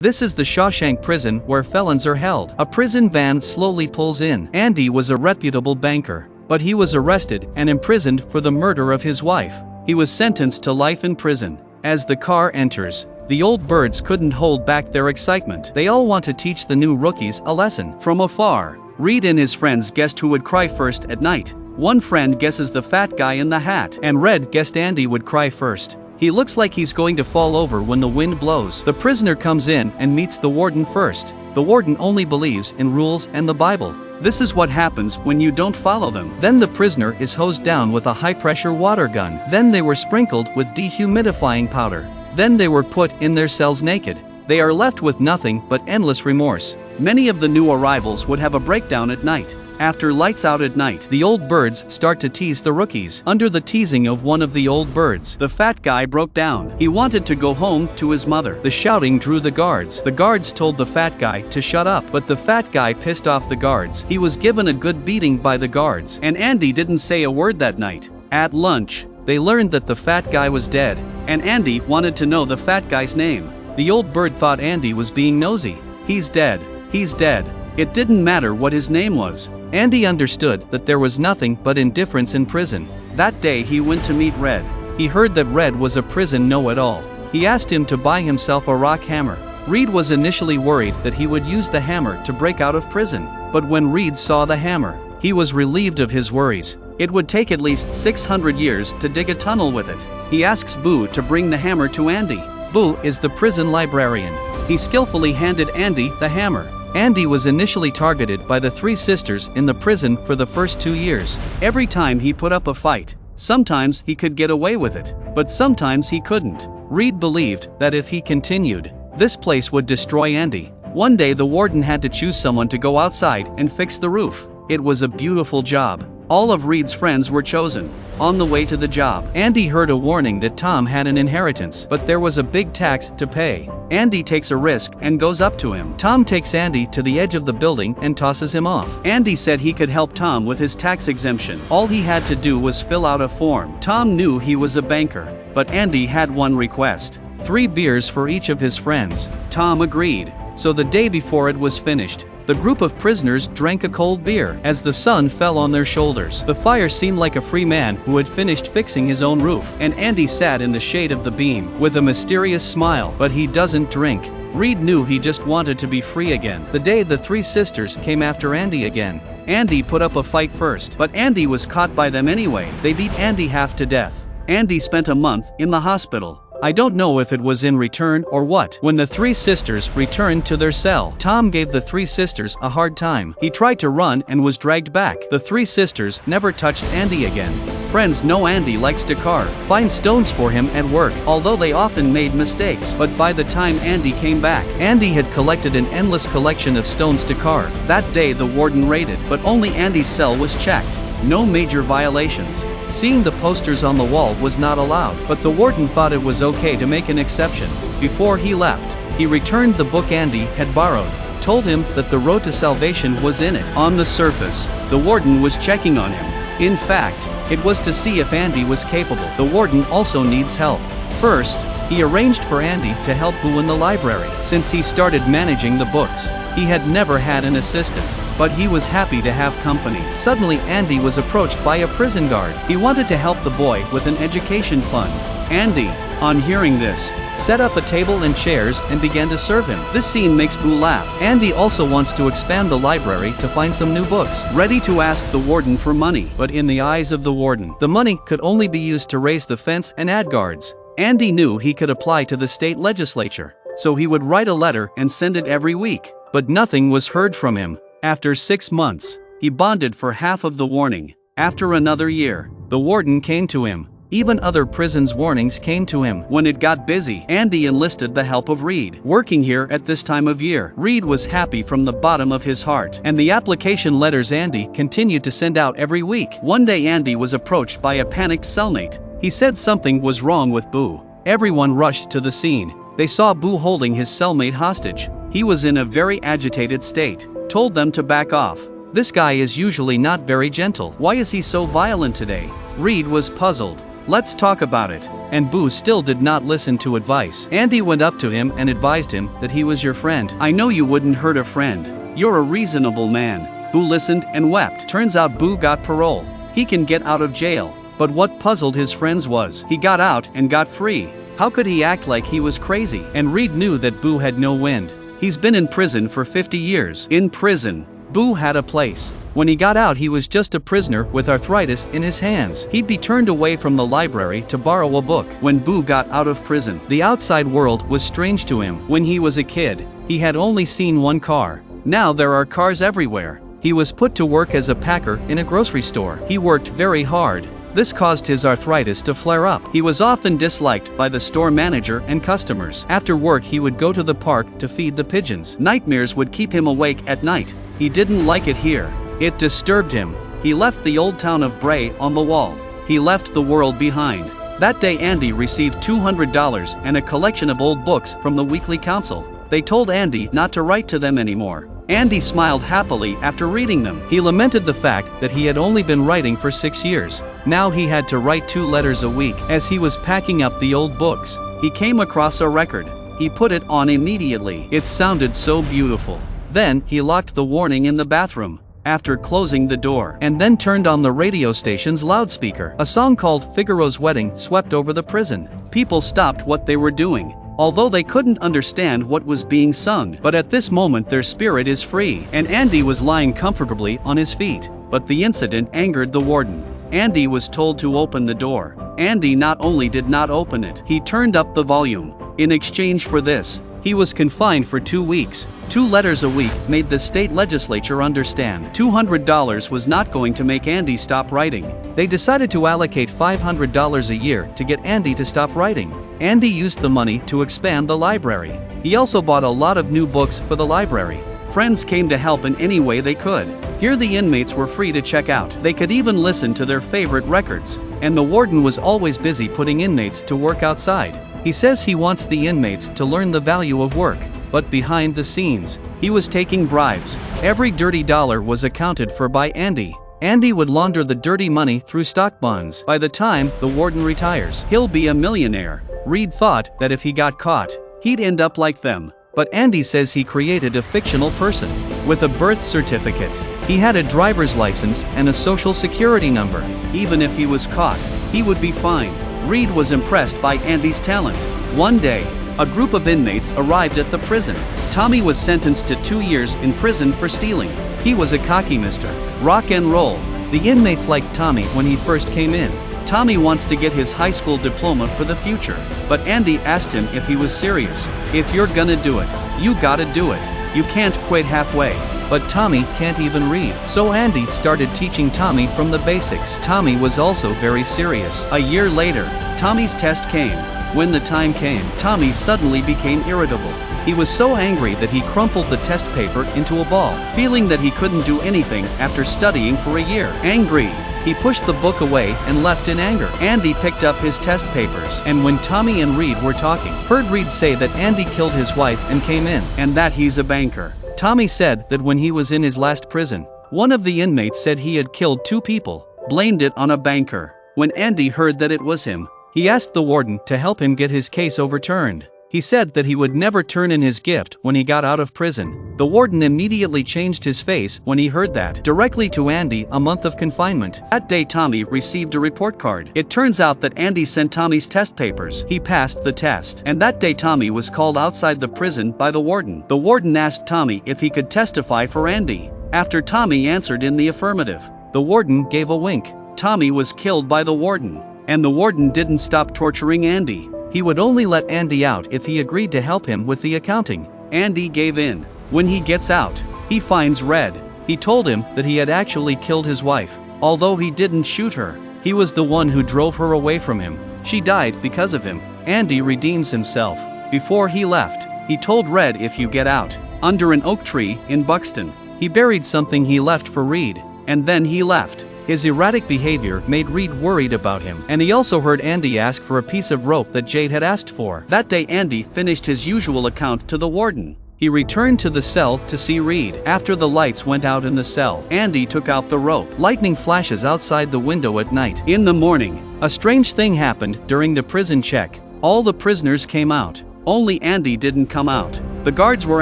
This is the Shawshank Prison where felons are held. A prison van slowly pulls in. Andy was a reputable banker, but he was arrested and imprisoned for the murder of his wife. He was sentenced to life in prison. As the car enters, the old birds couldn't hold back their excitement. They all want to teach the new rookies a lesson. From afar, Reed and his friends guessed who would cry first at night. One friend guesses the fat guy in the hat, and Red guessed Andy would cry first. He looks like he's going to fall over when the wind blows. The prisoner comes in and meets the warden first. The warden only believes in rules and the Bible. This is what happens when you don't follow them. Then the prisoner is hosed down with a high-pressure water gun. Then they were sprinkled with dehumidifying powder. Then they were put in their cells naked. They are left with nothing but endless remorse. Many of the new arrivals would have a breakdown at night. After lights out at night, the old birds start to tease the rookies. Under the teasing of one of the old birds, the fat guy broke down. He wanted to go home to his mother. The shouting drew the guards. The guards told the fat guy to shut up, but the fat guy pissed off the guards. He was given a good beating by the guards, and Andy didn't say a word that night. At lunch, they learned that the fat guy was dead, and Andy wanted to know the fat guy's name. The old bird thought Andy was being nosy. He's dead. He's dead. It didn't matter what his name was. Andy understood that there was nothing but indifference in prison. That day he went to meet Red. He heard that Red was a prison know-it-all. He asked him to buy himself a rock hammer. Reed was initially worried that he would use the hammer to break out of prison. But when Reed saw the hammer, he was relieved of his worries. It would take at least 600 years to dig a tunnel with it. He asks Boo to bring the hammer to Andy. Boo is the prison librarian. He skillfully handed Andy the hammer. Andy was initially targeted by the three sisters in the prison for the first 2 years. Every time he put up a fight, sometimes he could get away with it, but sometimes he couldn't. Reed believed that if he continued, this place would destroy Andy. One day the warden had to choose someone to go outside and fix the roof. It was a beautiful job. All of Reed's friends were chosen. On the way to the job, Andy heard a warning that Tom had an inheritance, but there was a big tax to pay. Andy takes a risk and goes up to him. Tom takes Andy to the edge of the building and tosses him off. Andy said he could help Tom with his tax exemption. All he had to do was fill out a form. Tom knew he was a banker, but Andy had one request: 3 beers for each of his friends. Tom agreed. So the day before it was finished, the group of prisoners drank a cold beer. As the sun fell on their shoulders, the fire seemed like a free man who had finished fixing his own roof. And Andy sat in the shade of the beam with a mysterious smile. But he doesn't drink. Reed knew he just wanted to be free again. The day the 3 sisters came after Andy again, Andy put up a fight first, but Andy was caught by them anyway. They beat Andy half to death. Andy spent a month in the hospital. I don't know if it was in return or what. When the 3 sisters returned to their cell, Tom gave the 3 sisters a hard time. He tried to run and was dragged back. The 3 sisters never touched Andy again. Friends know Andy likes to carve. Find stones for him at work, although they often made mistakes. But by the time Andy came back, Andy had collected an endless collection of stones to carve. That day the warden raided, but only Andy's cell was checked. No major violations. Seeing the posters on the wall was not allowed, but the warden thought it was okay to make an exception. Before he left, he returned the book Andy had borrowed, told him that the road to salvation was in it. On the surface, the warden was checking on him. In fact, it was to see if Andy was capable. The warden also needs help. First, he arranged for Andy to help Boo in the library. Since he started managing the books, he had never had an assistant, but he was happy to have company. Suddenly Andy was approached by a prison guard. He wanted to help the boy with an education fund. Andy, on hearing this, set up a table and chairs and began to serve him. This scene makes Boo laugh. Andy also wants to expand the library to find some new books, ready to ask the warden for money. But in the eyes of the warden, the money could only be used to raise the fence and add guards. Andy knew he could apply to the state legislature, so he would write a letter and send it every week. But nothing was heard from him. After 6 months, he bonded for half of the warning. After another year, the warden came to him. Even other prisons' warnings came to him. When it got busy, Andy enlisted the help of Reed. Working here at this time of year, Reed was happy from the bottom of his heart. And the application letters Andy continued to send out every week. One day Andy was approached by a panicked cellmate. He said something was wrong with Boo. Everyone rushed to the scene. They saw Boo holding his cellmate hostage. He was in a very agitated state. Told them to back off. This guy is usually not very gentle. Why is he so violent today? Reed was puzzled. Let's talk about it. And Boo still did not listen to advice. Andy went up to him and advised him that he was your friend. I know you wouldn't hurt a friend. You're a reasonable man. Boo listened and wept. Turns out Boo got parole. He can get out of jail. But what puzzled his friends was, he got out and got free. How could he act like he was crazy? And Reed knew that Boo had no wind. He's been in prison for 50 years. In prison, Boo had a place. When he got out, he was just a prisoner with arthritis in his hands. He'd be turned away from the library to borrow a book. When Boo got out of prison, the outside world was strange to him. When he was a kid, he had only seen one car. Now there are cars everywhere. He was put to work as a packer in a grocery store. He worked very hard. This caused his arthritis to flare up. He was often disliked by the store manager and customers. After work, he would go to the park to feed the pigeons. Nightmares would keep him awake at night. He didn't like it here. It disturbed him. He left the old town of Bray on the wall. He left the world behind. That day, Andy received $200 and a collection of old books from the Weekly Council. They told Andy not to write to them anymore. Andy smiled happily after reading them. He lamented the fact that he had only been writing for 6 years. Now he had to write 2 letters a week. As he was packing up the old books, he came across a record. He put it on immediately. It sounded so beautiful. Then he locked the warning in the bathroom after closing the door, and then turned on the radio station's loudspeaker. A song called Figaro's Wedding swept over the prison. People stopped what they were doing, although they couldn't understand what was being sung. But at this moment their spirit is free, and Andy was lying comfortably on his feet. But the incident angered the warden. Andy was told to open the door. Andy not only did not open it, he turned up the volume. In exchange for this, he was confined for 2 weeks. 2 letters a week made the state legislature understand $200 was not going to make Andy stop writing. They decided to allocate $500 a year to get Andy to stop writing. Andy used the money to expand the library. He also bought a lot of new books for the library. Friends came to help in any way they could. Here the inmates were free to check out. They could even listen to their favorite records. And the warden was always busy putting inmates to work outside. He says he wants the inmates to learn the value of work. But behind the scenes, he was taking bribes. Every dirty dollar was accounted for by Andy. Andy would launder the dirty money through stock bonds. By the time the warden retires, he'll be a millionaire. Reed thought that if he got caught, he'd end up like them. But Andy says he created a fictional person with a birth certificate. He had a driver's license and a social security number. Even if he was caught, he would be fine. Reed was impressed by Andy's talent. One day, a group of inmates arrived at the prison. Tommy was sentenced to 2 years in prison for stealing. He was a cocky Mr. Rock and Roll. The inmates liked Tommy when he first came in. Tommy wants to get his high school diploma for the future. But Andy asked him if he was serious. If you're gonna do it, you gotta do it. You can't quit halfway. But Tommy can't even read. So Andy started teaching Tommy from the basics. Tommy was also very serious. A year later, Tommy's test came. When the time came, Tommy suddenly became irritable. He was so angry that he crumpled the test paper into a ball, feeling that he couldn't do anything after studying for a year. Angry, he pushed the book away and left in anger. Andy picked up his test papers, and when Tommy and Reed were talking, heard Reed say that Andy killed his wife and came in, and that he's a banker. Tommy said that when he was in his last prison, one of the inmates said he had killed 2 people, blamed it on a banker. When Andy heard that it was him, he asked the warden to help him get his case overturned. He said that he would never turn in his gift when he got out of prison. The warden immediately changed his face when he heard that. Directly to Andy, a month of confinement. That day Tommy received a report card. It turns out that Andy sent Tommy's test papers. He passed the test. And that day Tommy was called outside the prison by the warden. The warden asked Tommy if he could testify for Andy. After Tommy answered in the affirmative, the warden gave a wink. Tommy was killed by the warden. And the warden didn't stop torturing Andy. He would only let Andy out if he agreed to help him with the accounting. Andy gave in. When he gets out, he finds Red. He told him that he had actually killed his wife. Although he didn't shoot her, he was the one who drove her away from him. She died because of him. Andy redeems himself. Before he left, he told Red, if you get out, under an oak tree in Buxton. He buried something he left for Reed, and then he left. His erratic behavior made Reed worried about him, and he also heard Andy ask for a piece of rope that Jade had asked for. That day Andy finished his usual account to the warden. He returned to the cell to see Reed. After the lights went out in the cell, Andy took out the rope. Lightning flashes outside the window at night. In the morning, A strange thing happened during the prison check. All the prisoners came out. Only Andy didn't come out. The guards were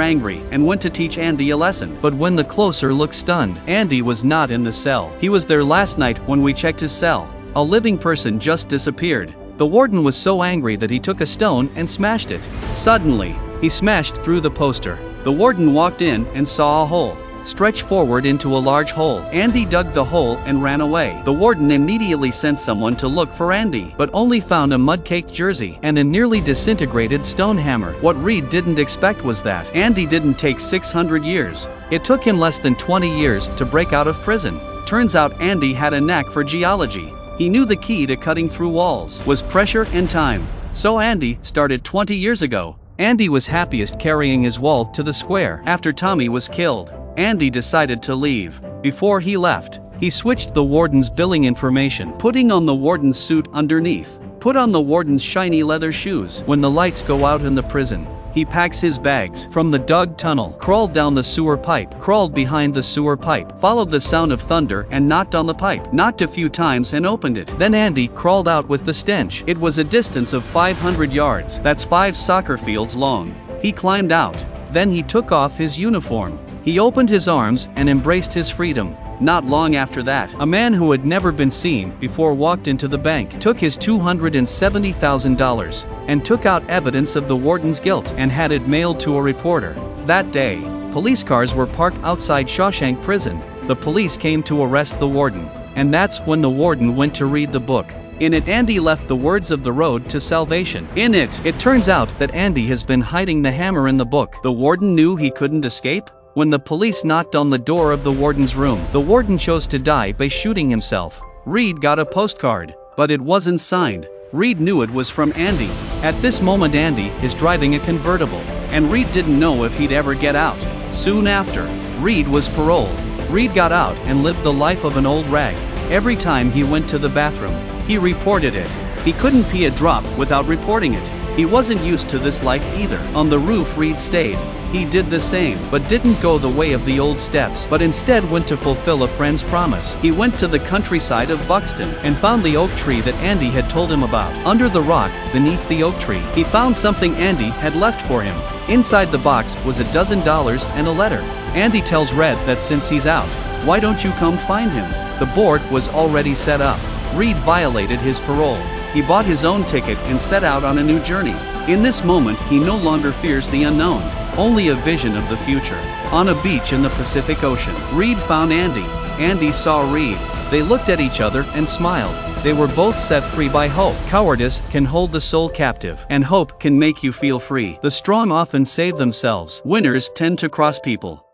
angry and went to teach Andy a lesson. But when the closer looked stunned, Andy was not in the cell. He was there last night when we checked his cell. A living person just disappeared. The warden was so angry that he took a stone and smashed it. Suddenly, he smashed through the poster. The warden walked in and saw a hole stretch forward into a large hole. Andy dug the hole and ran away. The warden immediately sent someone to look for Andy, but only found a mud-caked jersey and a nearly disintegrated stone hammer. What Reed didn't expect was that Andy didn't take 600 years. It took him less than 20 years to break out of prison. Turns out Andy had a knack for geology. He knew the key to cutting through walls was pressure and time. So Andy started 20 years ago. Andy was happiest carrying his wall to the square after Tommy was killed. Andy decided to leave. Before he left, he switched the warden's billing information, putting on the warden's suit underneath. Put on the warden's shiny leather shoes. When the lights go out in the prison, he packs his bags from the dug tunnel, crawled down the sewer pipe, crawled behind the sewer pipe, followed the sound of thunder and knocked on the pipe, knocked a few times and opened it. Then Andy crawled out with the stench. It was a distance of 500 yards. That's 5 soccer fields long. He climbed out. Then he took off his uniform. He opened his arms and embraced his freedom. Not long after that, a man who had never been seen before walked into the bank, took his $270,000, and took out evidence of the warden's guilt and had it mailed to a reporter. That day, police cars were parked outside Shawshank Prison. The police came to arrest the warden, and that's when the warden went to read the book. In it, Andy left the words of the road to salvation. In it, it turns out that Andy has been hiding the hammer in the book. The warden knew he couldn't escape. When the police knocked on the door of the warden's room, the warden chose to die by shooting himself. Reed got a postcard, but it wasn't signed. Reed knew it was from Andy. At this moment, Andy is driving a convertible, and Reed didn't know if he'd ever get out. Soon after, Reed was paroled. Reed got out and lived the life of an old rag. Every time he went to the bathroom, he reported it. He couldn't pee a drop without reporting it. He wasn't used to this life either. On the roof, Reed stayed. He did the same, but didn't go the way of the old steps, but instead went to fulfill a friend's promise. He went to the countryside of Buxton and found the oak tree that Andy had told him about. Under the rock, beneath the oak tree, he found something Andy had left for him. Inside the box was $12 and a letter. Andy tells Red that since he's out, why don't you come find him? The board was already set up. Reed violated his parole. He bought his own ticket and set out on a new journey. In this moment, he no longer fears the unknown, only a vision of the future. On a beach in the Pacific Ocean, Reed found Andy. Andy saw Reed. They looked at each other and smiled. They were both set free by hope. Cowardice can hold the soul captive, and hope can make you feel free. The strong often save themselves. Winners tend to cross people.